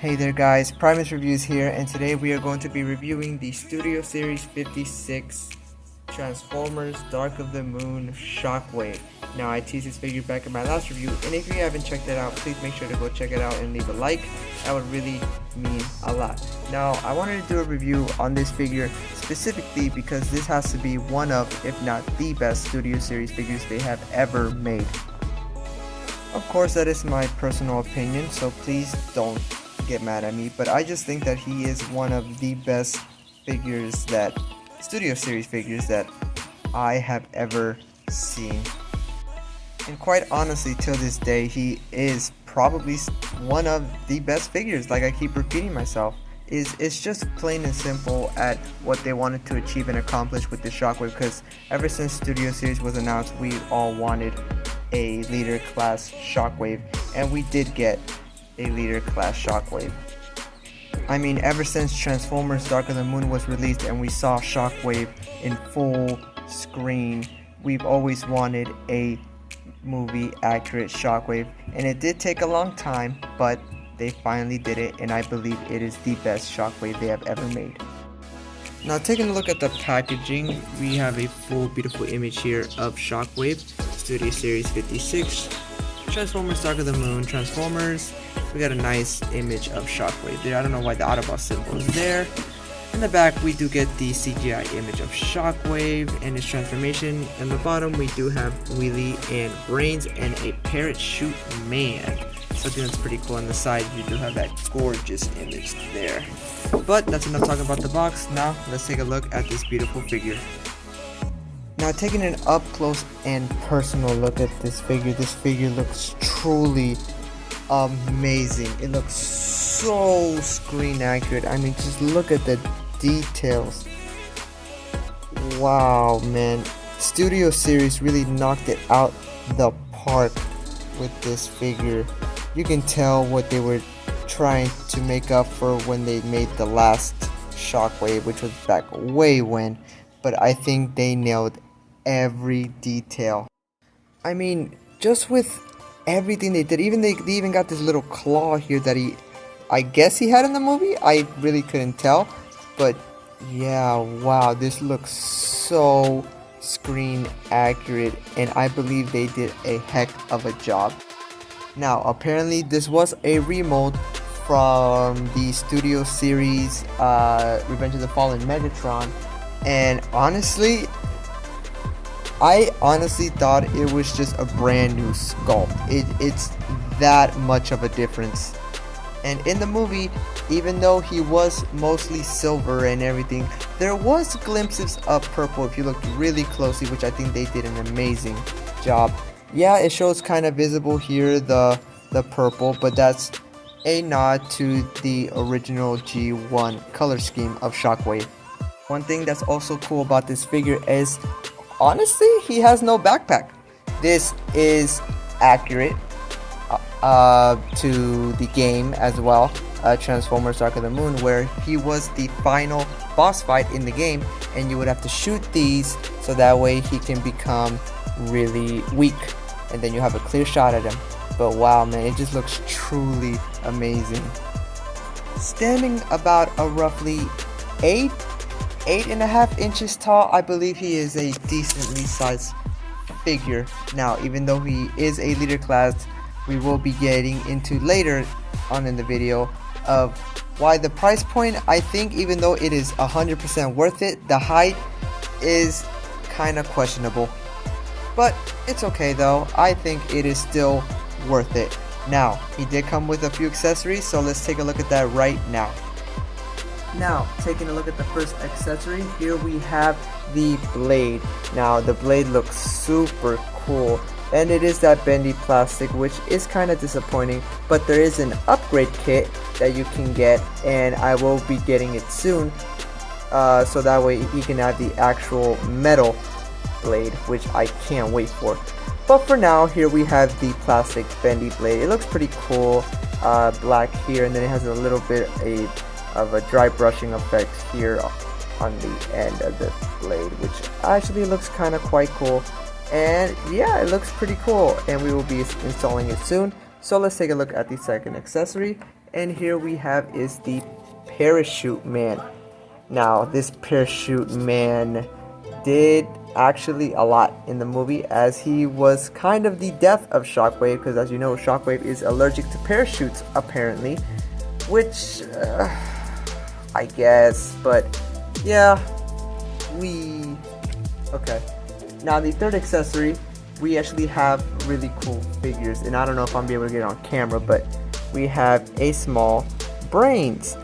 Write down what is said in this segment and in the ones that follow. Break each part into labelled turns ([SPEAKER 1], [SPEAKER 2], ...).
[SPEAKER 1] Hey there guys, Primus Reviews here, and today we are going to be reviewing the Studio Series 56 Transformers Dark of the Moon Shockwave. Now I teased this figure back in my last review, and if you haven't checked it out, please make sure to go check it out and leave a like. That would really mean a lot. Now I wanted to do a review on this figure specifically because this has to be one of, if not the best Studio Series figures they have ever made. Of course that is my personal opinion, so please don't get mad at me, but I just think that he is one of the best figures that Studio Series figures that I have ever seen. And quite honestly, till this day, he is probably one of the best figures. Like I keep repeating myself, it's just plain and simple at what they wanted to achieve and accomplish with the Shockwave, because ever since Studio Series was announced, we all wanted a leader class Shockwave, and we did get a leader class Shockwave. I mean, ever since Transformers Dark of the Moon was released and we saw Shockwave in full screen, we've always wanted a movie accurate Shockwave, and it did take a long time, but they finally did it, and I believe it is the best Shockwave they have ever made. Now taking a look at the packaging, we have a full beautiful image here of Shockwave, Studio Series 56, Transformers Dark of the Moon, Transformers. We got a nice image of Shockwave there. I don't know why the Autobot symbol is there. In the back we do get the CGI image of Shockwave and his transformation. In the bottom we do have Wheelie and Brains and a Parachute Man. Something that's pretty cool. On the side you do have that gorgeous image there. But that's enough talking about the box. Now let's take a look at this beautiful figure. Now taking an up close and personal look at this figure looks truly amazing. It looks so screen accurate. I mean, just look at the details. Wow, man. Studio Series really knocked it out the park with this figure. You can tell what they were trying to make up for when they made the last Shockwave, which was back way when, but I think they nailed every detail. I mean, just with everything they did, they even got this little claw here that I guess he had in the movie. I really couldn't tell, but yeah, wow, this looks so screen accurate, and I believe they did a heck of a job. Now apparently this was a remold from the Studio Series Revenge of the Fallen Megatron, and I honestly thought it was just a brand new sculpt. It's that much of a difference. And in the movie, even though he was mostly silver and everything, there was glimpses of purple if you looked really closely, which I think they did an amazing job. Yeah, it shows kind of visible here, the purple, but that's a nod to the original G1 color scheme of Shockwave. One thing that's also cool about this figure is, honestly, he has no backpack. This is accurate to the game as well, Transformers Dark of the Moon, where he was the final boss fight in the game, and you would have to shoot these so that way he can become really weak, and then you have a clear shot at him. But wow, man, it just looks truly amazing. Standing about a roughly 8.5 inches tall, I believe he is a decently sized figure. Now, even though he is a leader class, we will be getting into later on in the video of why the price point, I think, even though it is 100% worth it, the height is kind of questionable. But it's okay though, I think it is still worth it. Now, he did come with a few accessories, so let's take a look at that right now. Now, taking a look at the first accessory, here we have the blade. Now, the blade looks super cool, and it is that bendy plastic, which is kind of disappointing, but there is an upgrade kit that you can get, and I will be getting it soon, so that way you can have the actual metal blade, which I can't wait for. But for now, here we have the plastic bendy blade. It looks pretty cool, black here, and then it has a little bit of a dry brushing effect here on the end of the blade, which actually looks kind of quite cool. And yeah, it looks pretty cool, and we will be installing it soon. So let's take a look at the second accessory, And here we have is the Parachute Man. Now, this Parachute Man did actually a lot in the movie, as he was kind of the death of Shockwave, because as you know, Shockwave is allergic to parachutes apparently, which I guess, but yeah, okay. Now the third accessory, we actually have really cool figures, and I don't know if I'm gonna be able to get it on camera, but we have a small Brains.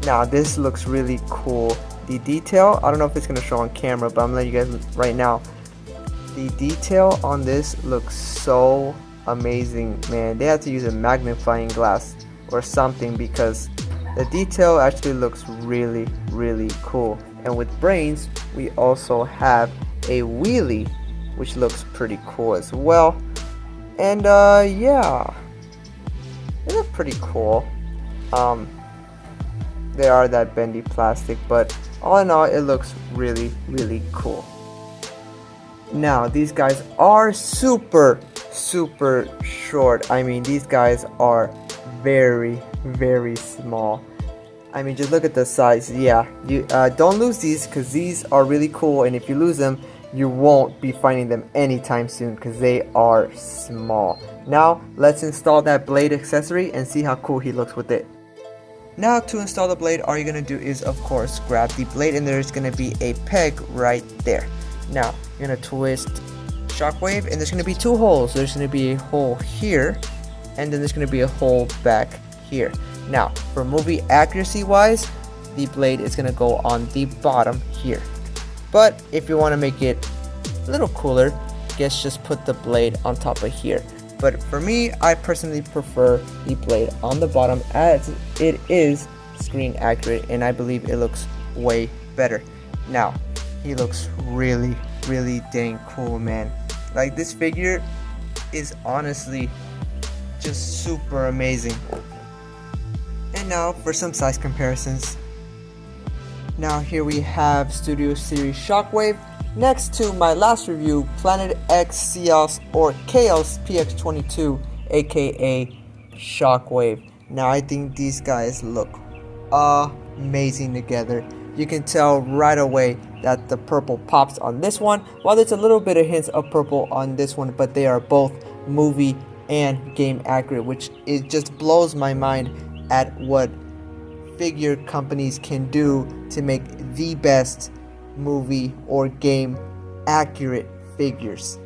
[SPEAKER 1] Now this looks really cool. The detail, I don't know if it's going to show on camera, but I'm letting you guys right now. The detail on this looks so amazing, man. They have to use a magnifying glass or something, because the detail actually looks really, really cool. And with Brains, we also have a wheelie, which looks pretty cool as well. And yeah, they look pretty cool. They are that bendy plastic, but all in all, it looks really, really cool. Now, these guys are super short. I mean, these guys are very, very small. I mean, just look at the size. Yeah, you don't lose these, because these are really cool, and if you lose them, you won't be finding them anytime soon, because they are small. Now, let's install that blade accessory and see how cool he looks with it. Now, to install the blade, all you're going to do is, of course, grab the blade, and there's going to be a peg right there. Now, you're going to twist Shockwave, and there's going to be two holes. There's going to be a hole here, and then there's going to be a hole back here. Now, for movie accuracy wise, the blade is going to go on the bottom here. But if you want to make it a little cooler, I guess just put the blade on top of here. But for me, I personally prefer the blade on the bottom, as it is screen accurate, and I believe it looks way better. Now, he looks really, really dang cool, man. Like, this figure is honestly just super amazing. And now for some size comparisons. Now here we have Studio Series Shockwave next to my last review, Planet X Chaos or Chaos PX22, aka Shockwave. Now I think these guys look amazing together. You can tell right away that the purple pops on this one, while there's a little bit of hints of purple on this one, but they are both movie and game accurate, which it just blows my mind at what figure companies can do to make the best movie or game accurate figures.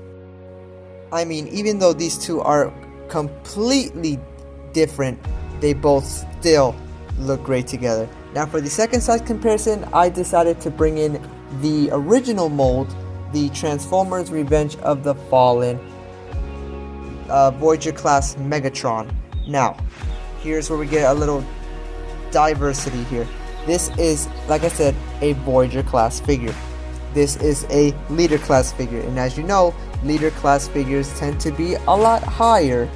[SPEAKER 1] I mean, even though these two are completely different, they both still look great together. Now for the second size comparison, I decided to bring in the original mold, the Transformers Revenge of the Fallen Voyager class Megatron. Now, here's where we get a little diversity here. This is, like I said, a Voyager class figure. This is a leader class figure, and as you know, leader class figures tend to be a lot higher,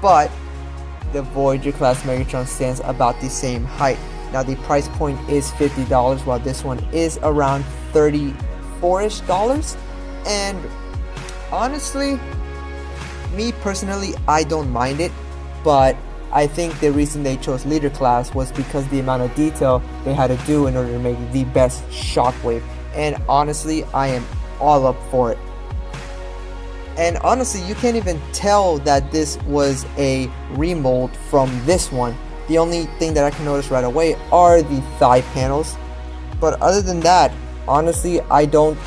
[SPEAKER 1] but the Voyager class Megatron stands about the same height. Now the price point is $50, while this one is around $34-ish. And honestly, me personally, I don't mind it, but I think the reason they chose leader class was because the amount of detail they had to do in order to make the best Shockwave. And honestly, I am all up for it. And honestly, you can't even tell that this was a remold from this one. The only thing that I can notice right away are the thigh panels. But other than that, honestly, I don't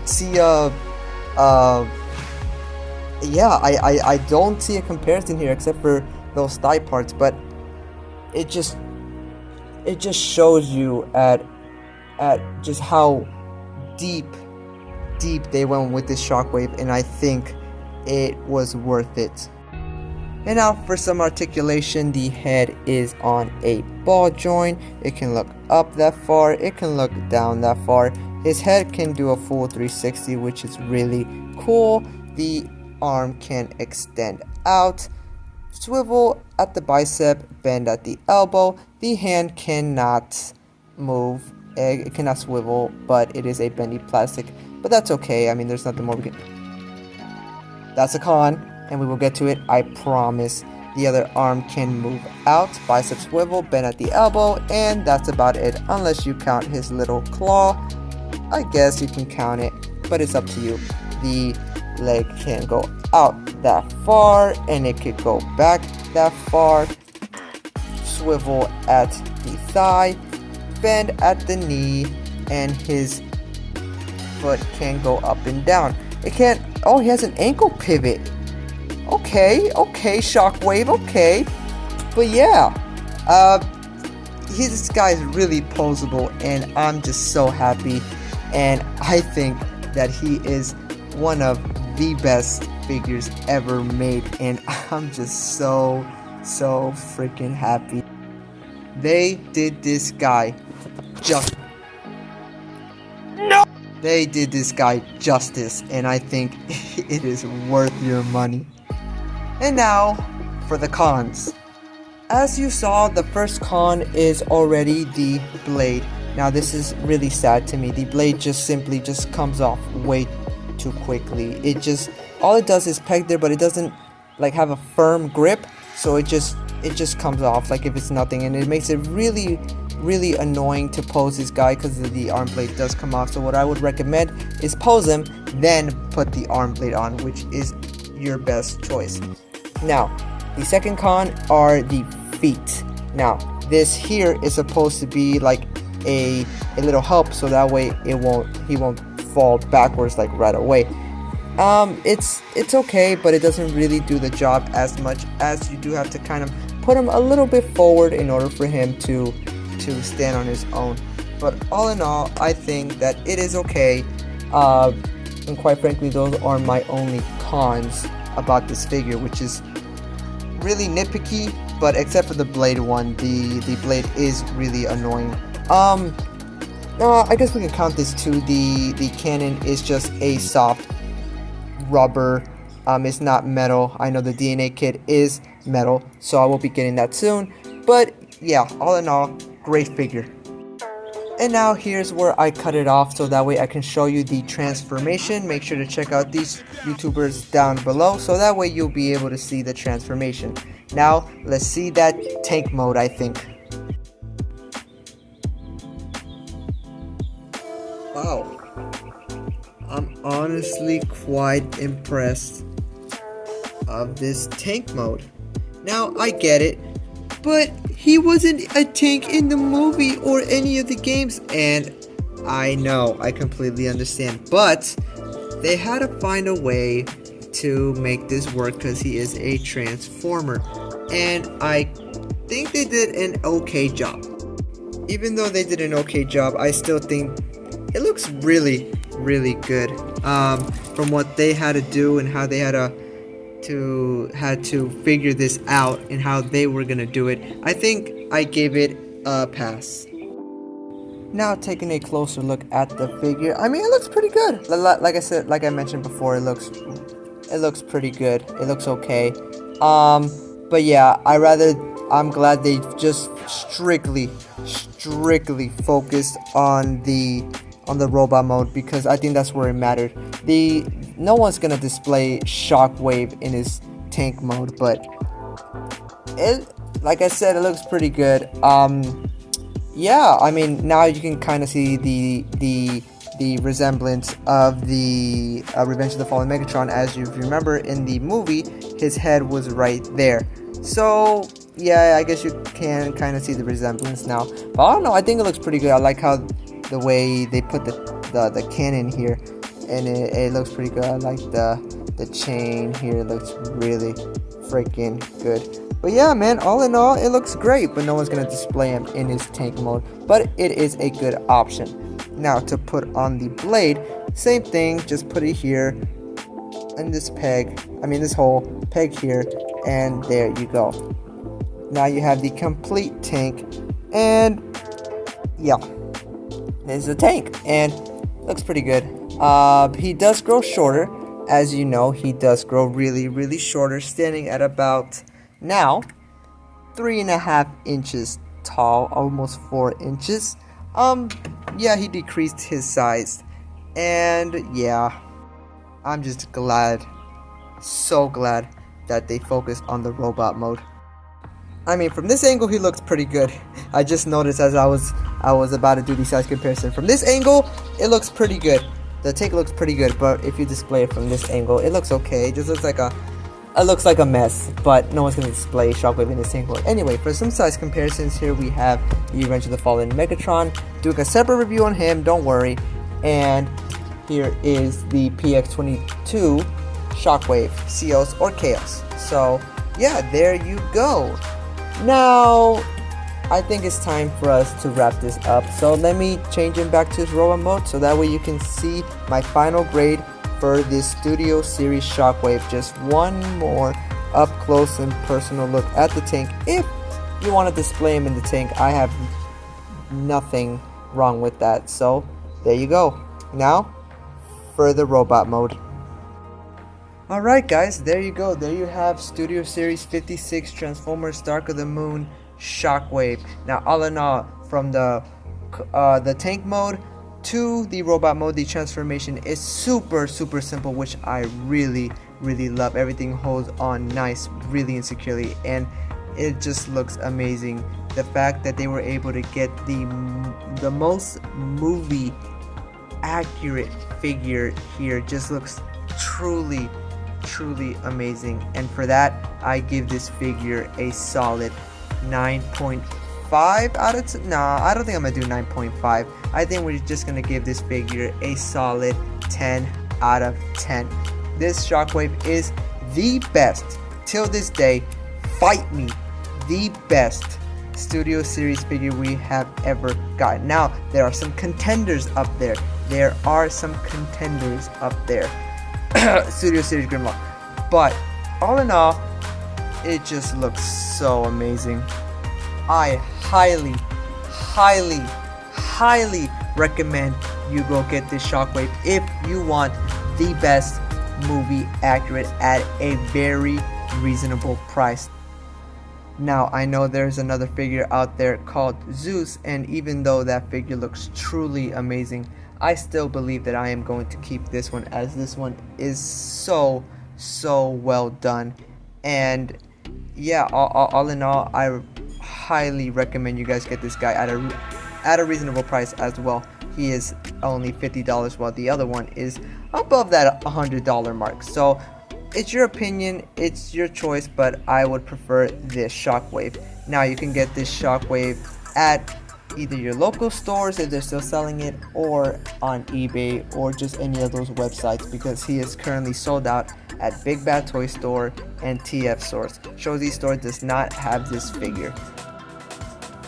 [SPEAKER 1] see a I don't see a comparison here except for those thigh parts, but it just shows you at just how deep they went with this Shockwave, and I think it was worth it. And now for some articulation, the head is on a ball joint. It can look up that far, it can look down that far. His head can do a full 360, which is really cool. The arm can extend out, swivel at the bicep, bend at the elbow. The hand cannot move, it cannot swivel, but it is a bendy plastic, but that's okay. I mean, there's nothing more we can. That's a con, and we will get to it, I promise. The other arm can move out, bicep swivel, bend at the elbow, and that's about it, unless you count his little claw. I guess you can count it, but it's up to you. The leg can go out that far, and it could go back that far. Swivel at the thigh, bend at the knee, and his foot can go up and down. It can't. Oh, he has an ankle pivot. Okay, Shockwave, okay. But yeah, this guy is really poseable, and I'm just so happy. And I think that he is one of the best figures ever made, and I'm just so freaking happy. They did this guy justice. No! They did this guy justice, and I think it is worth your money. And now for the cons. As you saw, the first con is already the blade. Now this is really sad to me. The blade just simply comes off way too quickly. All it does is peg there, but it doesn't like have a firm grip, so it just comes off like if it's nothing, and it makes it really annoying to pose this guy because the arm blade does come off. So what I would recommend is pose him, then put the arm blade on, which is your best choice. Now the second con are the feet. Now this here is supposed to be like a little help, so that way he won't fall backwards like right away. It's okay, but it doesn't really do the job as much, as you do have to kind of put him a little bit forward in order for him to stand on his own. But all in all, I think that it is okay, and quite frankly, those are my only cons about this figure, which is really nitpicky. But except for the blade one, the blade is really annoying. I guess we can count this too. The cannon is just a soft rubber. It's not metal. I know the DNA kit is metal, so I will be getting that soon. But yeah, all in all, great figure. And now here's where I cut it off, so that way I can show you the transformation. Make sure to check out these YouTubers down below, so that way you'll be able to see the transformation. Now let's see that tank mode, I think. Wow, I'm honestly quite impressed of this tank mode. Now I get it, but he wasn't a tank in the movie or any of the games, and I know, I completely understand, but they had to find a way to make this work because he is a transformer, and I think they did an okay job. Even though they did an okay job, I still think it looks really good. From what they had to do and how they had to figure this out and how they were gonna do it, I think I gave it a pass. Now taking a closer look at the figure, I mean, it looks pretty good. Like I said, like I mentioned before, it looks pretty good. It looks okay. But yeah, I'm glad they just strictly focused on the robot mode, because I think that's where it mattered. No one's gonna display Shockwave in his tank mode, but like I said, it looks pretty good. Yeah, I mean, now you can kind of see the resemblance of the Revenge of the Fallen Megatron. As you remember in the movie, his head was right there. So yeah, I guess you can kind of see the resemblance now. But I don't know, I think it looks pretty good. I like how the way they put the cannon here, and it looks pretty good. I like the chain here. It looks really freaking good. But yeah, man, all in all, it looks great, but no one's gonna display him in his tank mode, but it is a good option. Now to put on the blade, same thing, just put it here in this hole, peg here, and there you go. Now you have the complete tank, and yeah, there's the tank, and looks pretty good. He does grow shorter, as you know. He does grow really shorter, standing at about now 3.5 inches tall, almost 4 inches. Yeah, he decreased his size, and yeah, I'm just glad, so glad that they focused on the robot mode. I mean, from this angle he looks pretty good. I just noticed as I was about to do the size comparison. From this angle, it looks pretty good. The tank looks pretty good, but if you display it from this angle, it looks okay. It just looks like a mess, but no one's gonna display Shockwave in this tank mode. Anyway, for some size comparisons, here we have the Revenge of the Fallen Megatron. Doing a separate review on him, don't worry. And here is the PX22 Shockwave, Ceos or Chaos. So yeah, there you go. Now I think it's time for us to wrap this up. So let me change him back to his robot mode so that way you can see my final grade for this Studio Series Shockwave. Just one more up close and personal look at the tank. If you want to display him in the tank, I have nothing wrong with that. So there you go. Now for the robot mode. Alright guys, there you go. There you have Studio Series 56 Transformers Dark of the Moon Shockwave. Now all in all, from the tank mode to the robot mode, the transformation is super simple, which I really love. Everything holds on nice, really insecurely, and it just looks amazing. The fact that they were able to get the most movie accurate figure here just looks truly amazing, and for that I give this figure a solid 9.5 out of 10. Nah, I don't think I'm gonna do 9.5. I think we're just gonna give this figure a solid 10 out of 10. This Shockwave is the best, till this day, fight me, the best Studio Series figure we have ever gotten. Now there are some contenders up there. Studio Series Grimlock, but all in all, it just looks so amazing. I highly recommend you go get this Shockwave if you want the best movie accurate at a very reasonable price. Now I know there's another figure out there called Zeus, and even though that figure looks truly amazing, I still believe that I am going to keep this one, as this one is so well done. And yeah, all in all, I highly recommend you guys get this guy at a reasonable price as well. He is only $50, while the other one is above that $100 mark. So it's your opinion, it's your choice, but I would prefer this Shockwave. Now you can get this Shockwave at either your local stores if they're still selling it, or on eBay, or just any of those websites, because he is currently sold out at Big Bad Toy Store and TF Stores. Shozy Store does not have this figure.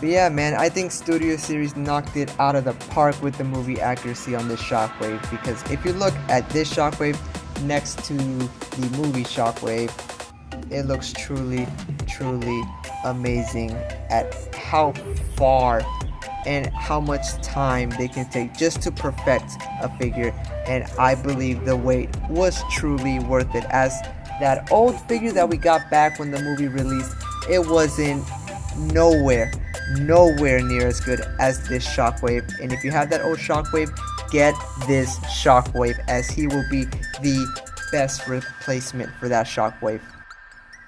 [SPEAKER 1] But yeah, man, I think Studio Series knocked it out of the park with the movie accuracy on this Shockwave, because if you look at this Shockwave next to the movie Shockwave, it looks truly amazing at how far and how much time they can take just to perfect a figure. And I believe the wait was truly worth it, as that old figure that we got back when the movie released, it wasn't nowhere near as good as this Shockwave. And if you have that old Shockwave, get this Shockwave, as he will be the best replacement for that Shockwave.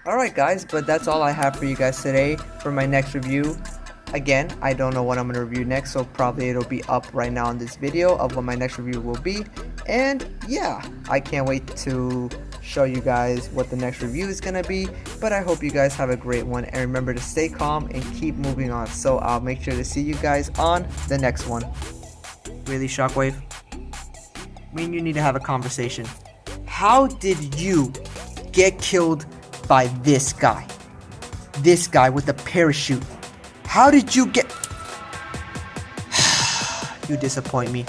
[SPEAKER 1] Alright guys, but that's all I have for you guys today for my next review. Again, I don't know what I'm going to review next, so probably it'll be up right now in this video of what my next review will be. And yeah, I can't wait to show you guys what the next review is going to be. But I hope you guys have a great one, and remember to stay calm and keep moving on. So I'll make sure to see you guys on the next one. Really, Shockwave? Me and you need to have a conversation. How did you get killed by this guy? This guy with the parachute. How did you get... You disappoint me.